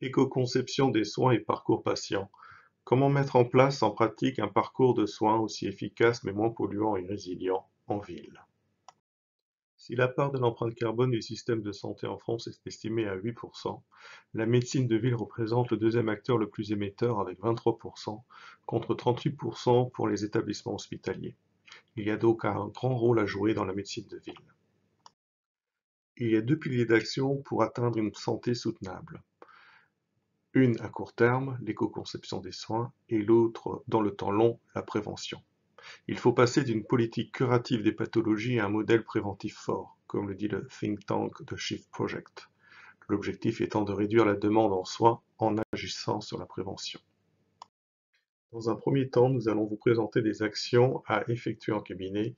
Éco-conception des soins et parcours patient. Comment mettre en place en pratique un parcours de soins aussi efficace mais moins polluant et résilient en ville? Si la part de l'empreinte carbone du système de santé en France est estimée à 8%, la médecine de ville représente le deuxième acteur le plus émetteur avec 23% contre 38% pour les établissements hospitaliers. Il y a donc un grand rôle à jouer dans la médecine de ville. Il y a deux piliers d'action pour atteindre une santé soutenable. Une à court terme, l'éco-conception des soins, et l'autre, dans le temps long, la prévention. Il faut passer d'une politique curative des pathologies à un modèle préventif fort, comme le dit le think tank The Shift Project. L'objectif étant de réduire la demande en soins en agissant sur la prévention. Dans un premier temps, nous allons vous présenter des actions à effectuer en cabinet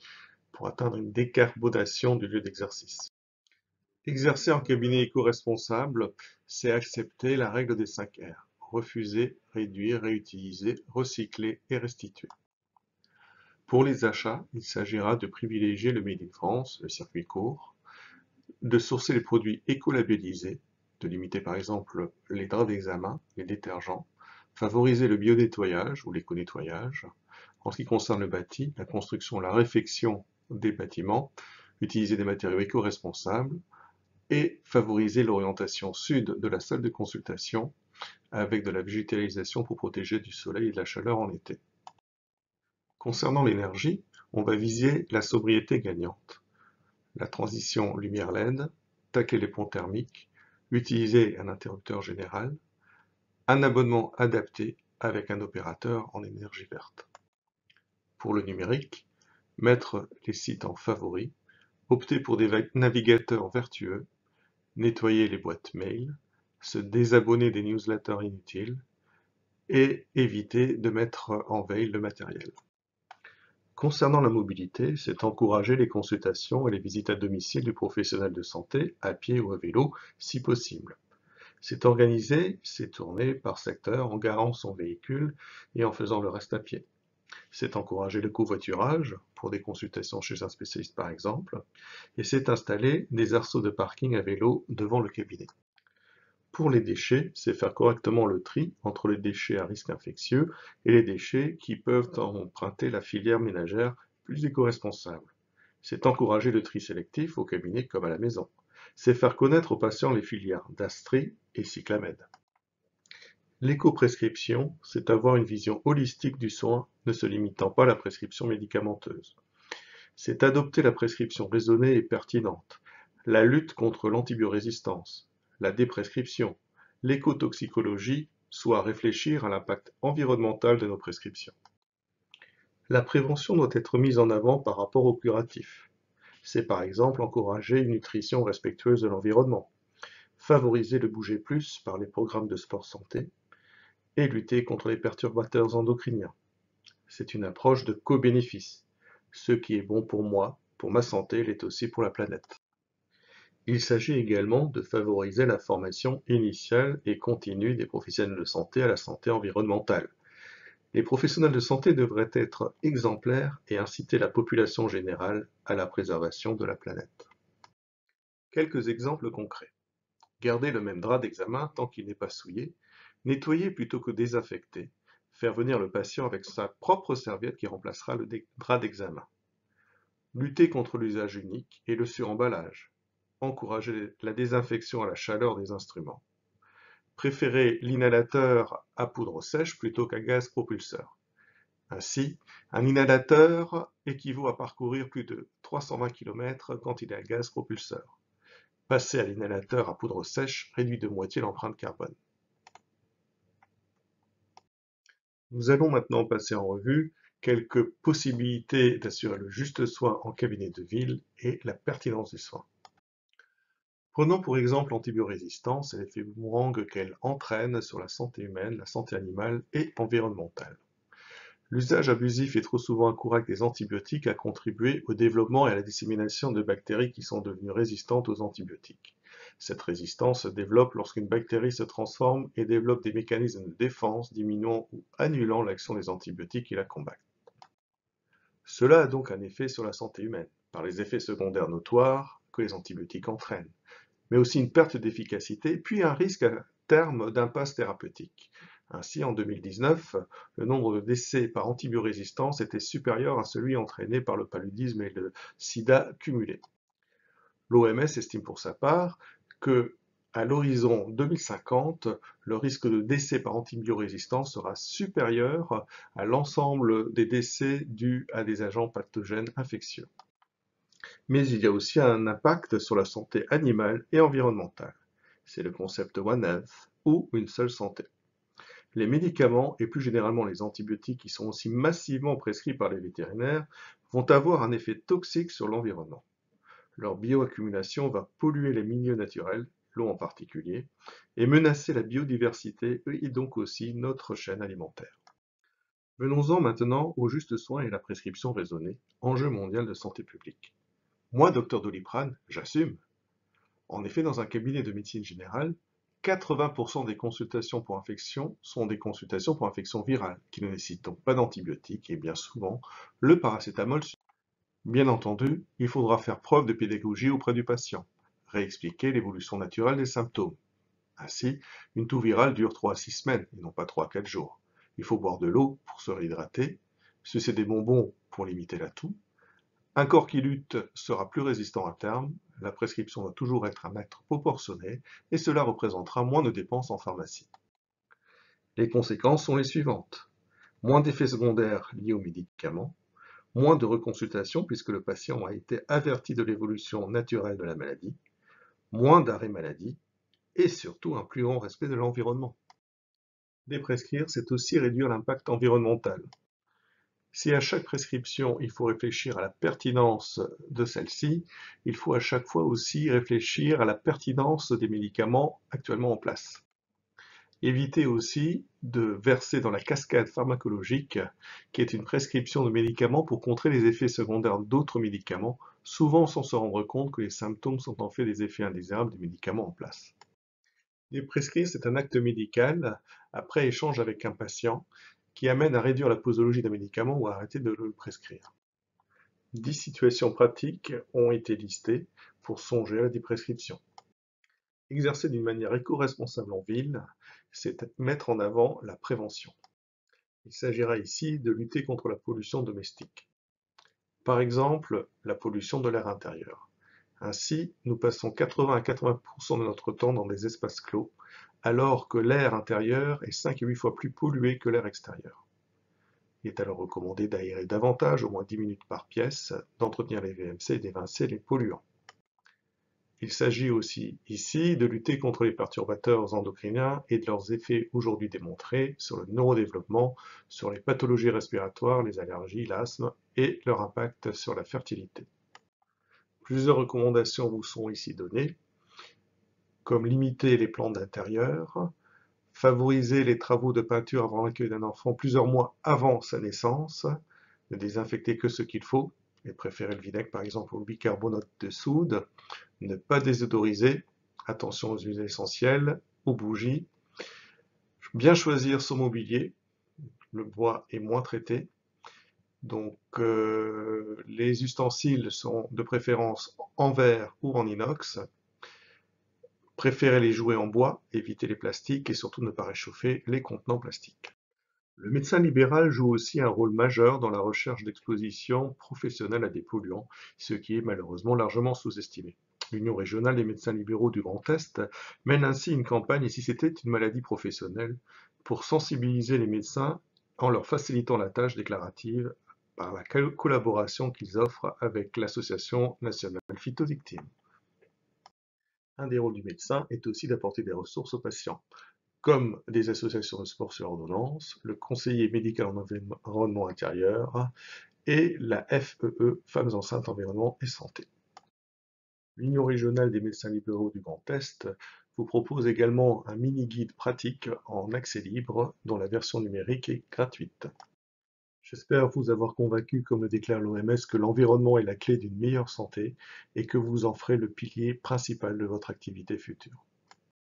pour atteindre une décarbonation du lieu d'exercice. Exercer en cabinet éco-responsable, c'est accepter la règle des 5 R. Refuser, réduire, réutiliser, recycler et restituer. Pour les achats, il s'agira de privilégier le Made in France, le circuit court, de sourcer les produits éco-labellisés, de limiter par exemple les draps d'examen, les détergents, favoriser le bio-nettoyage ou l'éco-nettoyage. En ce qui concerne le bâti, la construction, la réfection des bâtiments, utiliser des matériaux éco-responsables, et favoriser l'orientation sud de la salle de consultation avec de la végétalisation pour protéger du soleil et de la chaleur en été. Concernant l'énergie, on va viser la sobriété gagnante, la transition lumière LED, tacler les ponts thermiques, utiliser un interrupteur général, un abonnement adapté avec un opérateur en énergie verte. Pour le numérique, mettre les sites en favoris, opter pour des navigateurs vertueux, nettoyer les boîtes mail, se désabonner des newsletters inutiles et éviter de mettre en veille le matériel. Concernant la mobilité, c'est encourager les consultations et les visites à domicile du professionnel de santé, à pied ou à vélo, si possible. C'est organiser ses tournées par secteur en garant son véhicule et en faisant le reste à pied. C'est encourager le covoiturage, pour des consultations chez un spécialiste par exemple, et c'est installer des arceaux de parking à vélo devant le cabinet. Pour les déchets, c'est faire correctement le tri entre les déchets à risque infectieux et les déchets qui peuvent emprunter la filière ménagère plus éco-responsable. C'est encourager le tri sélectif au cabinet comme à la maison. C'est faire connaître aux patients les filières d'Astri et Cyclamed. L'éco-prescription, c'est avoir une vision holistique du soin ne se limitant pas à la prescription médicamenteuse. C'est adopter la prescription raisonnée et pertinente, la lutte contre l'antibiorésistance, la déprescription, l'écotoxicologie, soit réfléchir à l'impact environnemental de nos prescriptions. La prévention doit être mise en avant par rapport au curatif. C'est par exemple encourager une nutrition respectueuse de l'environnement, favoriser le bouger plus par les programmes de sport santé et lutter contre les perturbateurs endocriniens. C'est une approche de co-bénéfice. Ce qui est bon pour moi, pour ma santé, l'est aussi pour la planète. Il s'agit également de favoriser la formation initiale et continue des professionnels de santé à la santé environnementale. Les professionnels de santé devraient être exemplaires et inciter la population générale à la préservation de la planète. Quelques exemples concrets. Garder le même drap d'examen tant qu'il n'est pas souillé, nettoyer plutôt que désinfecter, faire venir le patient avec sa propre serviette qui remplacera le drap d'examen. Lutter contre l'usage unique et le suremballage. Encourager la désinfection à la chaleur des instruments. Préférer l'inhalateur à poudre sèche plutôt qu'à gaz propulseur. Ainsi, un inhalateur équivaut à parcourir plus de 320 km quand il est à gaz propulseur. Passer à l'inhalateur à poudre sèche réduit de moitié l'empreinte carbone. Nous allons maintenant passer en revue quelques possibilités d'assurer le juste soin en cabinet de ville et la pertinence des soins. Prenons pour exemple l'antibiorésistance et l'effet boomerang qu'elle entraîne sur la santé humaine, la santé animale et environnementale. L'usage abusif et trop souvent incorrect des antibiotiques a contribué au développement et à la dissémination de bactéries qui sont devenues résistantes aux antibiotiques. Cette résistance se développe lorsqu'une bactérie se transforme et développe des mécanismes de défense diminuant ou annulant l'action des antibiotiques qui la combattent. Cela a donc un effet sur la santé humaine, par les effets secondaires notoires que les antibiotiques entraînent, mais aussi une perte d'efficacité, puis un risque terme d'impasse thérapeutique. Ainsi, en 2019, le nombre de décès par antibiorésistance était supérieur à celui entraîné par le paludisme et le sida cumulés. L'OMS estime pour sa part que, à l'horizon 2050, le risque de décès par antibiorésistance sera supérieur à l'ensemble des décès dus à des agents pathogènes infectieux. Mais il y a aussi un impact sur la santé animale et environnementale. C'est le concept One Health ou une seule santé. Les médicaments et plus généralement les antibiotiques qui sont aussi massivement prescrits par les vétérinaires vont avoir un effet toxique sur l'environnement. Leur bioaccumulation va polluer les milieux naturels, l'eau en particulier, et menacer la biodiversité et donc aussi notre chaîne alimentaire. Venons-en maintenant au juste soin et la prescription raisonnée, enjeu mondial de santé publique. Moi, docteur Doliprane, j'assume. En effet, dans un cabinet de médecine générale, 80% des consultations pour infection sont des consultations pour infection virale, qui ne nécessitent donc pas d'antibiotiques et bien souvent le paracétamol suffit. Bien entendu, il faudra faire preuve de pédagogie auprès du patient, réexpliquer l'évolution naturelle des symptômes. Ainsi, une toux virale dure 3 à 6 semaines et non pas 3 à 4 jours. Il faut boire de l'eau pour se réhydrater, sucer des bonbons pour limiter la toux. Un corps qui lutte sera plus résistant à terme, la prescription doit toujours être un acte proportionné et cela représentera moins de dépenses en pharmacie. Les conséquences sont les suivantes. Moins d'effets secondaires liés aux médicaments, moins de reconsultations puisque le patient a été averti de l'évolution naturelle de la maladie, moins d'arrêt maladie et surtout un plus grand respect de l'environnement. Déprescrire, c'est aussi réduire l'impact environnemental. Si à chaque prescription, il faut réfléchir à la pertinence de celle-ci, il faut à chaque fois aussi réfléchir à la pertinence des médicaments actuellement en place. Éviter aussi de verser dans la cascade pharmacologique, qui est une prescription de médicaments pour contrer les effets secondaires d'autres médicaments, souvent sans se rendre compte que les symptômes sont en fait des effets indésirables des médicaments en place. Prescrire, c'est un acte médical, après échange avec un patient, qui amène à réduire la posologie d'un médicament ou à arrêter de le prescrire. 10 situations pratiques ont été listées pour songer à la déprescription. Exercer d'une manière éco-responsable en ville, c'est mettre en avant la prévention. Il s'agira ici de lutter contre la pollution domestique. Par exemple, la pollution de l'air intérieur. Ainsi, nous passons 80 à 80% de notre temps dans des espaces clos, alors que l'air intérieur est 5 à 8 fois plus pollué que l'air extérieur. Il est alors recommandé d'aérer davantage, au moins 10 minutes par pièce, d'entretenir les VMC et d'évincer les polluants. Il s'agit aussi ici de lutter contre les perturbateurs endocriniens et de leurs effets aujourd'hui démontrés sur le neurodéveloppement, sur les pathologies respiratoires, les allergies, l'asthme et leur impact sur la fertilité. Plusieurs recommandations vous sont ici données, comme limiter les plantes d'intérieur, favoriser les travaux de peinture avant l'accueil d'un enfant plusieurs mois avant sa naissance, ne désinfecter que ce qu'il faut, et préférer le vinaigre par exemple au bicarbonate de soude, ne pas désodoriser, attention aux huiles essentielles, aux bougies, bien choisir son mobilier, le bois est moins traité, donc les ustensiles sont de préférence en verre ou en inox, préférer les jouets en bois, éviter les plastiques et surtout ne pas réchauffer les contenants plastiques. Le médecin libéral joue aussi un rôle majeur dans la recherche d'exposition professionnelle à des polluants, ce qui est malheureusement largement sous-estimé. L'Union régionale des médecins libéraux du Grand Est mène ainsi une campagne, et si c'était une maladie professionnelle, pour sensibiliser les médecins en leur facilitant la tâche déclarative par la collaboration qu'ils offrent avec l'Association nationale phytovictime. Un des rôles du médecin est aussi d'apporter des ressources aux patients, comme des associations de sport sur ordonnance, le conseiller médical en environnement intérieur et la FEE, Femmes enceintes, environnement et santé. L'Union régionale des médecins libéraux du Grand Est vous propose également un mini-guide pratique en accès libre dont la version numérique est gratuite. J'espère vous avoir convaincu, comme le déclare l'OMS, que l'environnement est la clé d'une meilleure santé et que vous en ferez le pilier principal de votre activité future.